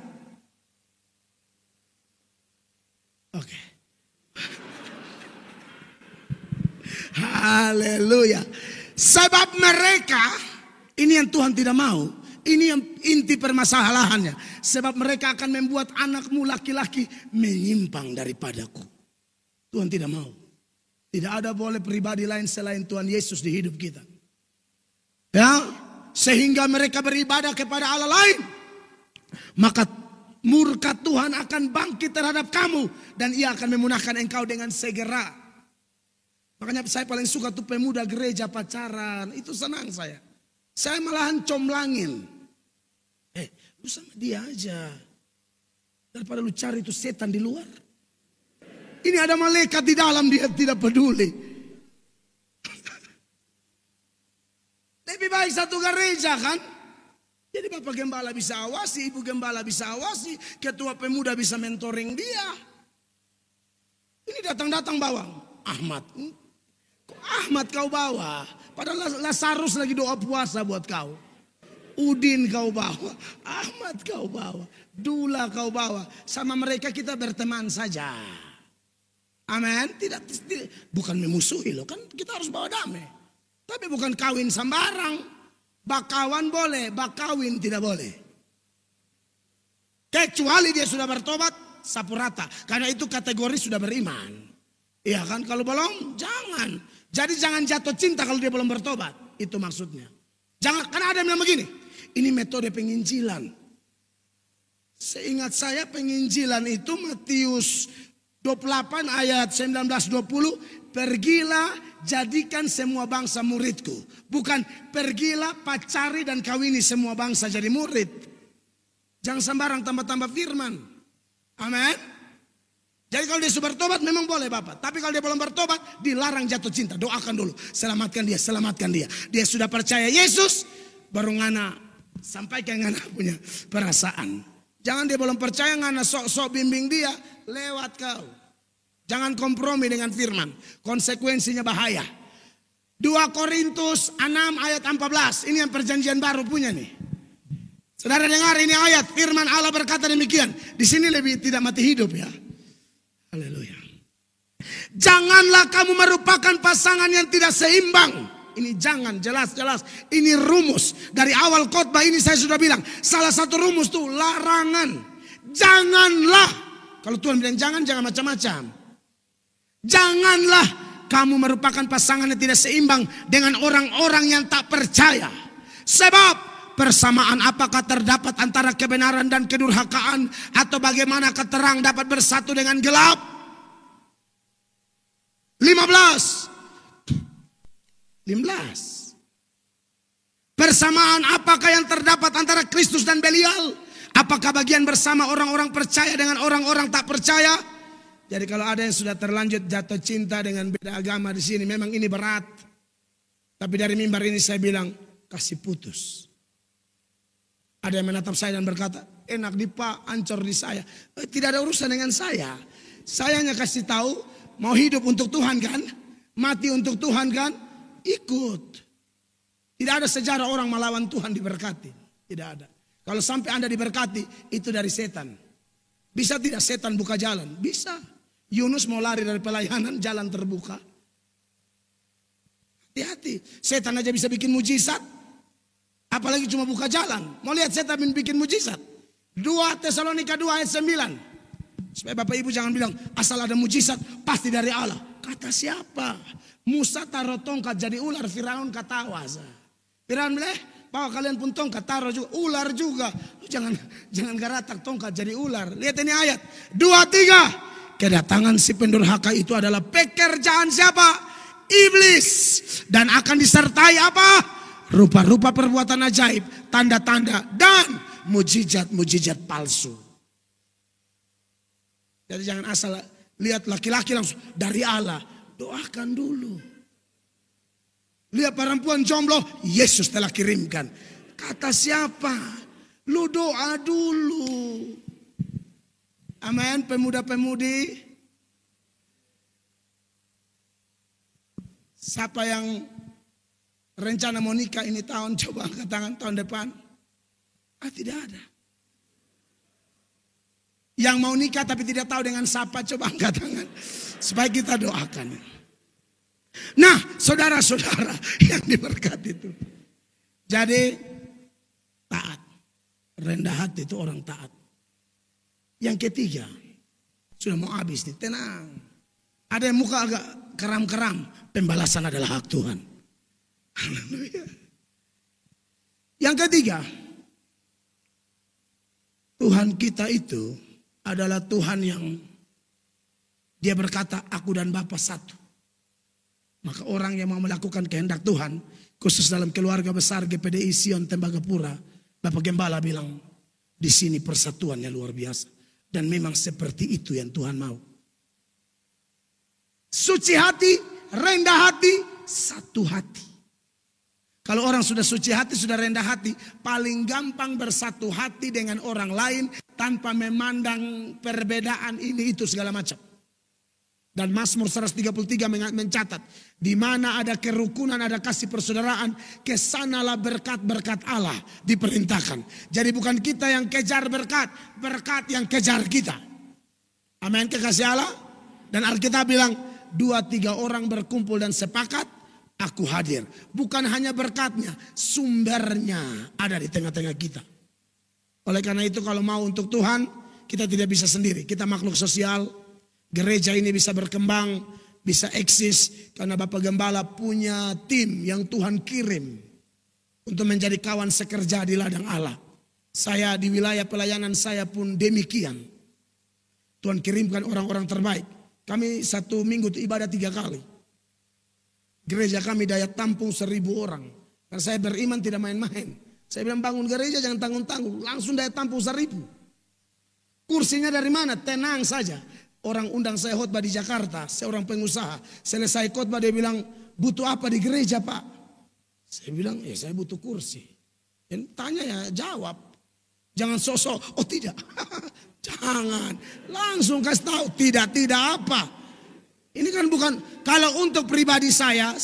Oke. Haleluya. Sebab mereka, ini yang Tuhan tidak mau. Ini yang inti permasalahannya. Sebab mereka akan membuat anakmu laki-laki menyimpang daripadaku. Tuhan tidak mau. Tidak ada boleh pribadi lain selain Tuhan Yesus di hidup kita. Ya, sehingga mereka beribadah kepada Allah lain. Maka murka Tuhan akan bangkit terhadap kamu. Dan ia akan memunahkan engkau dengan segera. Makanya saya paling suka tuh pemuda gereja pacaran. Itu senang saya. Saya malahan comblangin. Lu sama dia aja. Daripada lu cari itu setan di luar. Ini ada malaikat di dalam, dia tidak peduli. Lebih baik satu gereja kan. Jadi Bapak Gembala bisa awasi, Ibu Gembala bisa awasi. Ketua pemuda bisa mentoring dia. Ini datang-datang bawang. Ahmad. Kok Ahmad kau bawa? Padahal Lazarus lagi doa puasa buat kau. Udin kau bawa, Ahmad kau bawa, Dula kau bawa. Sama mereka kita berteman saja. Amin. Tidak, bukan memusuhi loh, kan kita harus bawa damai. Tapi bukan kawin sembarang. Bakawan boleh, bakawin tidak boleh. Kecuali dia sudah bertobat, sapu rata. Karena itu kategori sudah beriman. Iya kan, kalau belum jangan. Jadi jangan jatuh cinta kalau dia belum bertobat. Itu maksudnya. Jangan, karena ada yang bilang begini. Ini metode penginjilan. Seingat saya penginjilan itu Matius 28 ayat 19-20. Pergilah jadikan semua bangsa muridku. Bukan pergilah pacari dan kawini semua bangsa jadi murid. Jangan sembarang tambah-tambah firman. Amin. Jadi kalau dia sudah bertobat memang boleh Bapak. Tapi kalau dia belum bertobat dilarang jatuh cinta. Doakan dulu. Selamatkan dia, selamatkan dia. Dia sudah percaya Yesus. Baru ngana sampaikan ngana punya perasaan. Jangan dia belum percaya ngana sok-sok bimbing dia. Lewat kau. Jangan kompromi dengan firman. Konsekuensinya bahaya. 2 Korintus 6 ayat 14. Ini yang perjanjian baru punya nih. Saudara dengar ini ayat. Firman Allah berkata demikian. Di sini lebih tidak mati hidup ya. Haleluya. Janganlah kamu merupakan pasangan yang tidak seimbang. Ini jangan, jelas-jelas. Ini rumus. Dari awal khotbah ini saya sudah bilang. Salah satu rumus tuh larangan. Janganlah. Kalau Tuhan bilang jangan macam-macam. Janganlah kamu merupakan pasangan yang tidak seimbang dengan orang-orang yang tak percaya. Sebab persamaan apakah terdapat antara kebenaran dan kedurhakaan? Atau bagaimana terang dapat bersatu dengan gelap? 15. Persamaan apakah yang terdapat antara Kristus dan Belial? Apakah bagian bersama orang-orang percaya dengan orang-orang tak percaya? Jadi kalau ada yang sudah terlanjur jatuh cinta dengan beda agama di sini, memang ini berat. Tapi dari mimbar ini saya bilang, kasih putus. Ada yang menatap saya dan berkata, enak di Pak, ancur di saya. Tidak ada urusan dengan saya. Saya hanya kasih tahu, mau hidup untuk Tuhan kan? Mati untuk Tuhan kan? Ikut. Tidak ada sejarah orang melawan Tuhan diberkati. Tidak ada. Kalau sampai Anda diberkati, itu dari setan. Bisa tidak setan buka jalan? Bisa. Yunus mau lari dari pelayanan, jalan terbuka. Hati-hati. Setan aja bisa bikin mujizat. Apalagi cuma buka jalan. Mau lihat setan bikin mujizat? 2 Tesalonika 2 ayat 9. Supaya Bapak Ibu jangan bilang, asal ada mujizat, pasti dari Allah. Kata siapa? Musa taruh tongkat jadi ular, Firaun ketawa. Firaun bilang, bawa kalian pun tongkat, taruh juga, ular juga. Jangan garatak tongkat jadi ular. Lihat ini ayat 2-3. Kedatangan si pendurhaka itu adalah pekerjaan siapa? Iblis. Dan akan disertai apa? Rupa-rupa perbuatan ajaib, tanda-tanda, dan mujizat-mujizat palsu. Jadi jangan asal lihat laki-laki langsung dari Allah. Doakan dulu. Lihat perempuan jomblo, Yesus telah kirimkan. Kata siapa? Lu doa dulu. Amin, pemuda-pemudi. Siapa yang rencana mau nikah ini tahun, coba angkat tangan tahun depan. Tidak ada. Yang mau nikah tapi tidak tahu dengan siapa, coba angkat tangan. Supaya kita doakan. Nah, saudara-saudara yang diberkati itu. Jadi taat. Rendah hati itu orang taat. Yang ketiga, sudah mau habis nih, tenang. Ada yang muka agak keram-keram, pembalasan adalah hak Tuhan. Haleluya. Yang ketiga, Tuhan kita itu adalah Tuhan yang dia berkata, aku dan Bapa satu. Maka orang yang mau melakukan kehendak Tuhan, khusus dalam keluarga besar GPDI Sion Tembagapura, Bapak Gembala bilang, di sini persatuannya luar biasa. Dan memang seperti itu yang Tuhan mau. Suci hati, rendah hati, satu hati. Kalau orang sudah suci hati, sudah rendah hati, paling gampang bersatu hati dengan orang lain tanpa memandang perbedaan ini itu segala macam. Dan Mazmur 133 mencatat, di mana ada kerukunan, ada kasih persaudaraan, kesanalah berkat-berkat Allah diperintahkan. Jadi bukan kita yang kejar berkat, berkat yang kejar kita. Amin, kekasih Allah. Dan Alkitab bilang, 2-3 orang berkumpul dan sepakat, aku hadir. Bukan hanya berkatnya, sumbernya ada di tengah-tengah kita. Oleh karena itu kalau mau untuk Tuhan, kita tidak bisa sendiri. Kita makhluk sosial. Gereja ini bisa berkembang, bisa eksis karena Bapak Gembala punya tim yang Tuhan kirim untuk menjadi kawan sekerja di ladang Allah. Saya di wilayah pelayanan saya pun demikian. Tuhan kirimkan orang-orang terbaik. Kami 1 minggu itu ibadah 3 kali. Gereja kami daya tampung 1.000 orang. Karena saya beriman tidak main-main. Saya bilang bangun gereja jangan tanggung-tanggung, langsung daya tampung 1.000. Kursinya dari mana? Tenang saja. Orang undang saya khotbah di Jakarta, saya orang pengusaha. Selesai khotbah dia bilang, butuh apa di gereja Pak? Saya bilang, saya butuh kursi. Dan tanya ya jawab. Jangan sosok, oh tidak. Jangan, langsung kasih tahu, tidak apa. Ini kan bukan, kalau untuk pribadi saya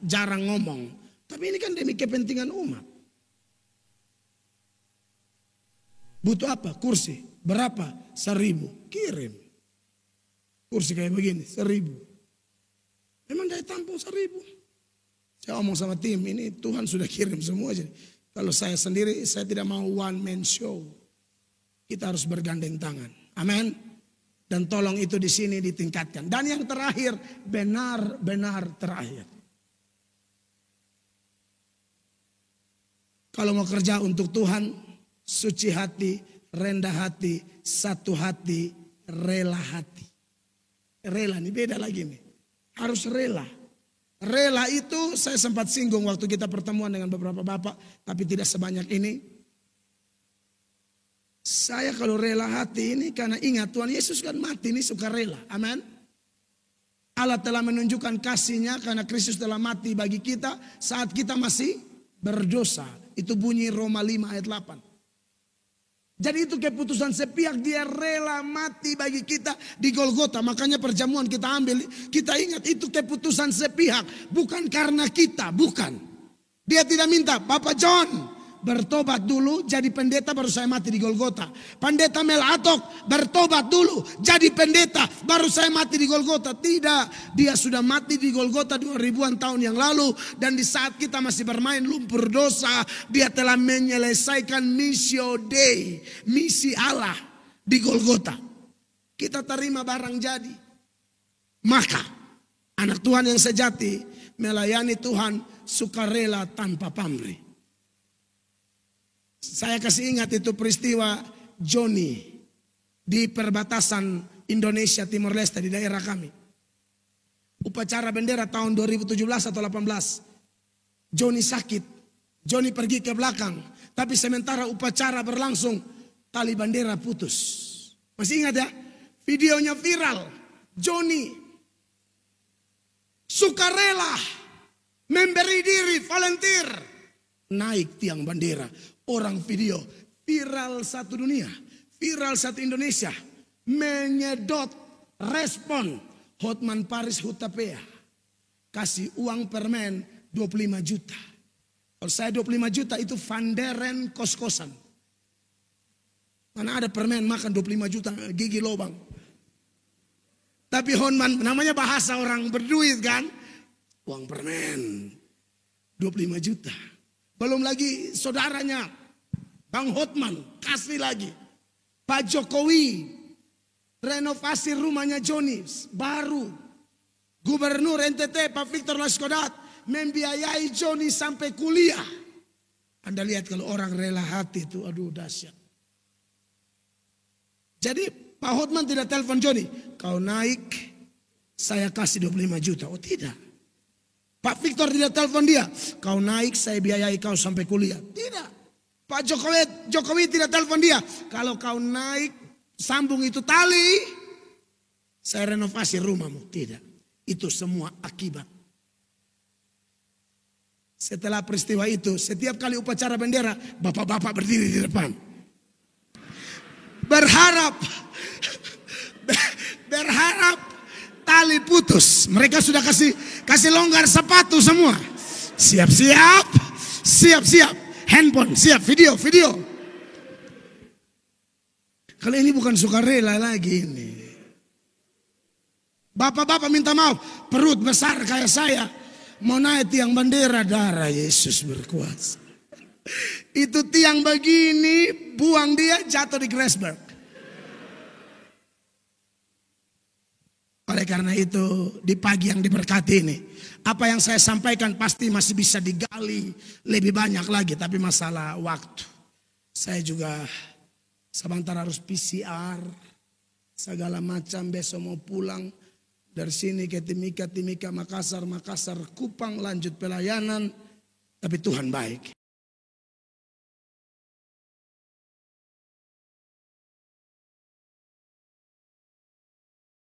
jarang ngomong. Tapi ini kan demi kepentingan umat. Butuh apa? Kursi. Berapa? 1.000. Kirim. Kursi kayak begini, 1.000. Memang daya tampung 1.000. Saya omong sama tim, ini Tuhan sudah kirim semua. Jadi, kalau saya sendiri, saya tidak mau one man show. Kita harus bergandeng tangan. Amin. Dan tolong itu di sini ditingkatkan. Dan yang terakhir, benar-benar terakhir. Kalau mau kerja untuk Tuhan, suci hati, rendah hati, satu hati, rela hati. Rela ini beda lagi nih. Harus rela. Rela itu saya sempat singgung waktu kita pertemuan dengan beberapa bapak. Tapi tidak sebanyak ini. Saya kalau rela hati ini karena ingat Tuhan Yesus kan mati ini suka rela. Amin. Allah telah menunjukkan kasih-Nya karena Kristus telah mati bagi kita saat kita masih berdosa. Itu bunyi Roma 5 ayat 8. Jadi itu keputusan sepihak, dia rela mati bagi kita di Golgota. Makanya perjamuan kita ambil, kita ingat itu keputusan sepihak. Bukan karena kita, bukan. Dia tidak minta, Bapak John bertobat dulu jadi pendeta baru saya mati di Golgota. Pendeta Mel Atok bertobat dulu jadi pendeta baru saya mati di Golgota. Tidak, dia sudah mati di Golgota 2000-an tahun yang lalu. Dan di saat kita masih bermain lumpur dosa, dia telah menyelesaikan missio Dei, misi Allah di Golgota. Kita terima barang jadi. Maka anak Tuhan yang sejati melayani Tuhan sukarela tanpa pamrih. Saya kasih ingat itu peristiwa Joni di perbatasan Indonesia Timor Leste di daerah kami. Upacara bendera tahun 2017 atau 18. Joni sakit. Joni pergi ke belakang. Tapi sementara upacara berlangsung, tali bendera putus. Masih ingat ya? Videonya viral. Joni sukarela memberi diri, volunteer. Naik tiang bendera. Orang video viral satu dunia, viral satu Indonesia, menyedot respon Hotman Paris Hutapea. Kasih uang permen 25 juta. Kalau saya 25 juta itu vanderen kos-kosan. Mana ada permen makan 25 juta gigi lobang. Tapi Hotman namanya bahasa orang berduit kan. Uang permen 25 juta. Belum lagi saudaranya Bang Hotman kasih lagi. Pak Jokowi renovasi rumahnya Joni baru. Gubernur NTT Pak Victor Laskodat membiayai Joni sampai kuliah. Anda lihat kalau orang rela hati itu aduh dahsyat. Jadi Pak Hotman tidak telepon Joni, kau naik saya kasih 25 juta. Oh tidak. Pak Victor tidak telepon dia, kau naik saya biayai kau sampai kuliah. Tidak. Pak Jokowi tidak telepon dia. Kalau kau naik sambung itu tali, saya renovasi rumahmu. Tidak. Itu semua akibat. Setelah peristiwa itu, setiap kali upacara bendera, bapak-bapak berdiri di depan. Berharap tali putus. Mereka sudah kasih longgar sepatu semua. Siap-siap. Handphone siap, video. Kalau ini bukan sukarela lagi ini. Bapak-bapak minta maaf, perut besar kayak saya. Mau naik tiang bendera, darah Yesus berkuasa. Itu tiang begini, buang dia jatuh di Grassberg. Oleh karena itu di pagi yang diberkati ini, apa yang saya sampaikan pasti masih bisa digali lebih banyak lagi. Tapi masalah waktu. Saya juga sebentar harus PCR. Segala macam, besok mau pulang. Dari sini ke Timika, Makassar, Kupang, lanjut pelayanan. Tapi Tuhan baik.